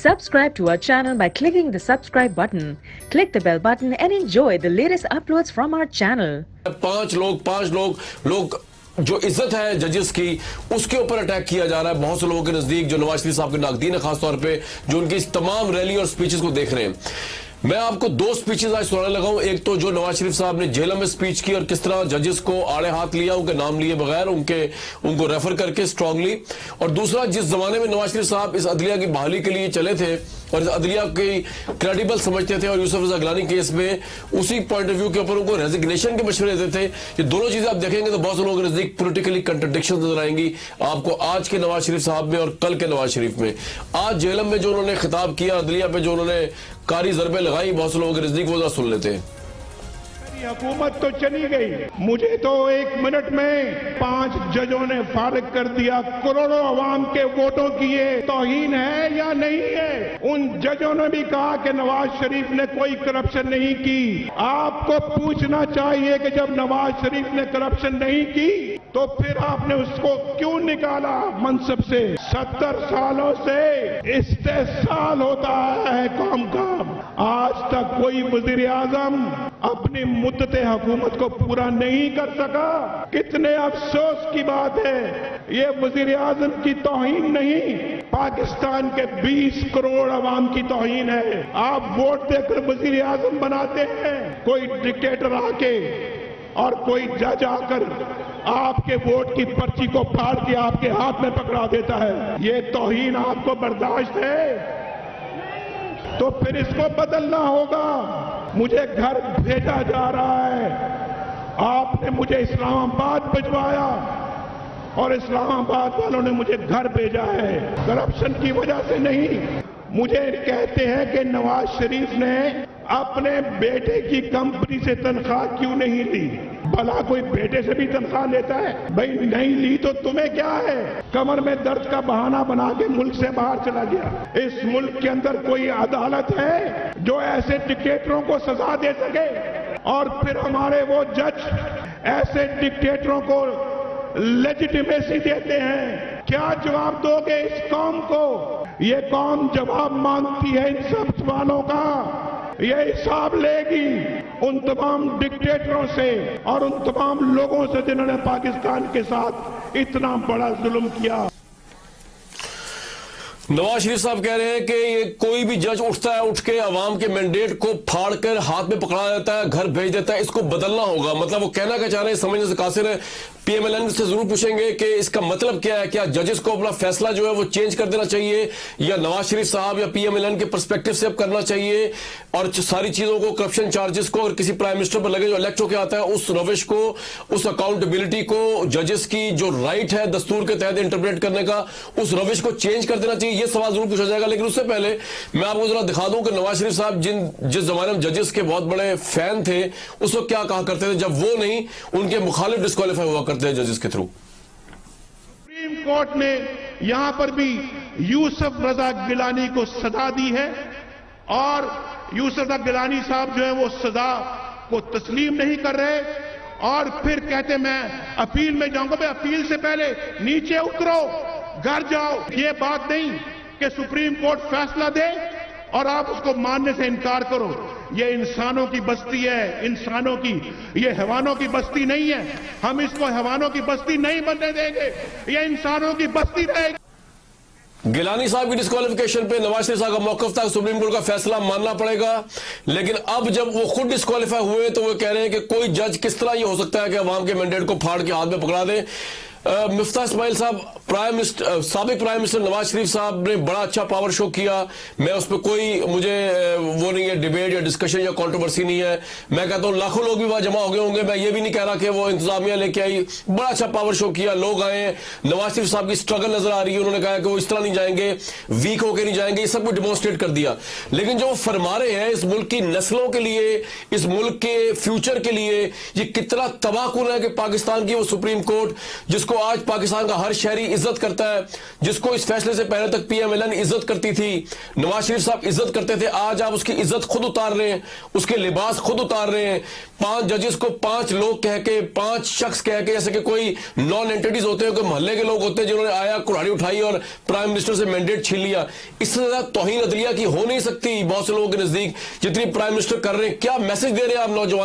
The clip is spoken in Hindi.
Subscribe to our channel by clicking the subscribe button. Click the bell button and enjoy the latest uploads from our channel. पांच लोग जो इज्जत है जजेस की उसके ऊपर अटैक किया जा रहा है बहुत से लोगों के नजदीक, जो नवाज शरीफ साहब के नाकदीन है खासतौर पे, जो उनकी इस तमाम रैली और स्पीचेस को देख रहे हैं। मैं आपको दो स्पीचेस आज सुनाने लगा हूं। एक तो जो नवाज शरीफ साहब ने जेल में स्पीच की और किस तरह जजेस को आड़े हाथ लिया, उनके नाम लिए बगैर, उनको रेफर करके स्ट्रांगली। और दूसरा, जिस जमाने में नवाज शरीफ साहब इस अदलिया की बहाली के लिए चले थे और इस अदलिया की क्रेडिबल समझते थे और यूसुफ रजा गिलानी केस में उसी पॉइंट ऑफ व्यू के ऊपर उनको रेजिग्नेशन के मशवरे देते थे, ये दोनों चीजें आप देखेंगे तो बहुत से लोगों के नजदीक पोलिटिकली कंट्राडिक्शन नजर आएंगी आपको आज के नवाज शरीफ साहब में और कल के नवाज शरीफ में। आज जेलम में जो उन्होंने खिताब किया, अदलिया पे जो उन्होंने कारी ज़रबे लगाई बहुत से लोगों के नजदीक, वो जरा सुन लेते हैं। हुकूमत तो चली गई, मुझे तो 1 मिनट में 5 जजों ने फारिग कर दिया। करोड़ों अवाम के वोटों की ये तौहीन है या नहीं है? उन जजों ने भी कहा कि नवाज शरीफ ने कोई करप्शन नहीं की। आपको पूछना चाहिए कि जब नवाज शरीफ ने करप्शन नहीं की तो फिर आपने उसको क्यों निकाला मनसब से? 70 सालों से इस्तेहसाल होता है कौम का, आज तक कोई वजीर आजम अपनी मुद्दते हुकूमत को पूरा नहीं कर सका। कितने अफसोस की बात है, ये वजीर आजम की तौहीन नहीं, पाकिस्तान के 20 करोड़ अवाम की तौहीन है। आप वोट देकर वजीर आजम बनाते हैं, कोई डिक्टेटर आके और कोई जज आकर आपके वोट की पर्ची को फाड़ के आपके हाथ में पकड़ा देता है। ये तौहीन आपको बर्दाश्त है? तो फिर इसको बदलना होगा। मुझे घर भेजा जा रहा है, आपने मुझे इस्लामाबाद भिजवाया और इस्लामाबाद वालों ने मुझे घर भेजा है, करप्शन की वजह से नहीं। मुझे कहते हैं कि नवाज शरीफ ने अपने बेटे की कंपनी से तनख्वाह क्यों नहीं ली? भला कोई बेटे से भी तनख्वाह लेता है? भाई नहीं ली तो तुम्हें क्या है? कमर में दर्द का बहाना बना के मुल्क से बाहर चला गया। इस मुल्क के अंदर कोई अदालत है जो ऐसे डिक्टेटरों को सजा दे सके? और फिर हमारे वो जज ऐसे डिक्टेटरों को लेजिटिमेसी देते हैं। क्या जवाब दोगे इस कौम को? ये कौम जवाब मांगती है इन सब सवालों का। ये हिसाब लेगी उन तमाम डिक्टेटरों से और उन तमाम लोगों से जिन्होंने पाकिस्तान के साथ इतना बड़ा जुल्म किया। नवाज शरीफ साहब कह रहे हैं कि ये कोई भी जज उठता है, उठ के अवाम के मैंडेट को फाड़ कर हाथ में पकड़ा देता है, घर भेज देता है, इसको बदलना होगा। मतलब वो कहना क्या चाह रहे हैं समझने से कासिर है। पीएमएलएन से जरूर पूछेंगे कि इसका मतलब क्या है, क्या जजेस को अपना फैसला जो है वो चेंज कर देना चाहिए या नवाज शरीफ साहब या पीएमएलएन के पर्सपेक्टिव से अब करना चाहिए, और सारी चीजों को, करप्शन चार्जेस को, और किसी प्राइम मिनिस्टर पर लगे जो इलेक्ट होकर आता है उस रविश को, उस अकाउंटेबिलिटी को, जजेस की जो राइट है दस्तूर के तहत इंटरप्रेट करने का, उस रविश को चेंज कर देना चाहिए। ये सवाल जरूर पूछा जाएगा। लेकिन उससे पहले मैं आपको जरा दिखा दूं कि नवाज शरीफ साहब जिस जमाने में जजेस के बहुत बड़े फैन थे उस वक्त क्या कहा करते थे, जब वो नहीं उनके मुखालिफ डिस्क्वालीफाई हुआ करते हैं जजेस के थ्रू। सुप्रीम कोर्ट ने यहां पर भी यूसुफ रजा गिलानी को सजा दी है और यूसुफ रजा गिलानी साहब जो है वो सजा को तस्लीम नहीं कर रहे और फिर कहते मैं अपील में जाऊंगा। भाई अपील से पहले नीचे उतरो, घर जाओ। ये बात नहीं कि सुप्रीम कोर्ट फैसला दे और आप उसको मानने से इनकार करो। ये इंसानों की बस्ती है, इंसानों की, ये हैवानों की बस्ती नहीं है। हम इसको हैवानों की बस्ती नहीं बनने देंगे, ये इंसानों की बस्ती रहेगी। गिलानी साहब की डिस्क्वालिफिकेशन पे नवाज शरीफ साहब का मौकफ था, सुप्रीम कोर्ट का फैसला मानना पड़ेगा। लेकिन अब जब वो खुद डिस्क्वालीफाई हुए तो वो कह रहे हैं कि कोई जज किस तरह ये हो सकता है कि अवाम के मैंडेट को फाड़ के हाथ में पकड़ा दे। मिफ्ता इस्माइल साहब, साबिक प्राइम मिनिस्टर नवाज शरीफ साहब ने बड़ा अच्छा पावर शो किया। मैं उस पर कोई मुझे वो नहीं है, डिबेट या डिस्कशन या कंट्रोवर्सी नहीं है। मैं कहता हूं लाखों लोग भी वहां जमा हो गए होंगे। मैं ये भी नहीं कह रहा कि वो इंतजामिया लेके आई, बड़ा अच्छा पावर शो किया, लोग आए। नवाज शरीफ साहब की स्ट्रगल नजर आ रही है, उन्होंने कहा कि वो इस तरह नहीं जाएंगे, वीक होकर नहीं जाएंगे, ये सब कुछ डिमोन्स्ट्रेट कर दिया। लेकिन जो वो फरमा रहे हैं इस मुल्क की नस्लों के लिए, इस मुल्क के फ्यूचर के लिए, ये कितना तबाहकुन है कि पाकिस्तान की वो सुप्रीम कोर्ट जिसको जिसको आज पाकिस्तान का हर शहरी इज्जत करता है, जिसको इस फैसले से पहले तक PMLN इज्जत करती थी, नवाज शरीफ साहब इज्जत करते थे, आज आप उसकी इज्जत खुद उतार रहे हैं, उसके लिबास खुद उतार रहे हैं। 5 जजेस को 5 लोग कह के, 5 शख्स कह के, जैसे कि कोई नॉन एंटिटीज होते हैं, कोई मोहल्ले के लोग होते हैं जिन्होंने आया, कुल्हाड़ी उठाई और प्राइम मिनिस्टर से मैंडेट छीन लिया। इससे ज्यादा तौहीन अदलिया की हो नहीं सकती बहुत से लोगों के नजदीक जितनी प्राइम मिनिस्टर कर रहे हैं। क्या मैसेज दे रहे हैं आप नौजवान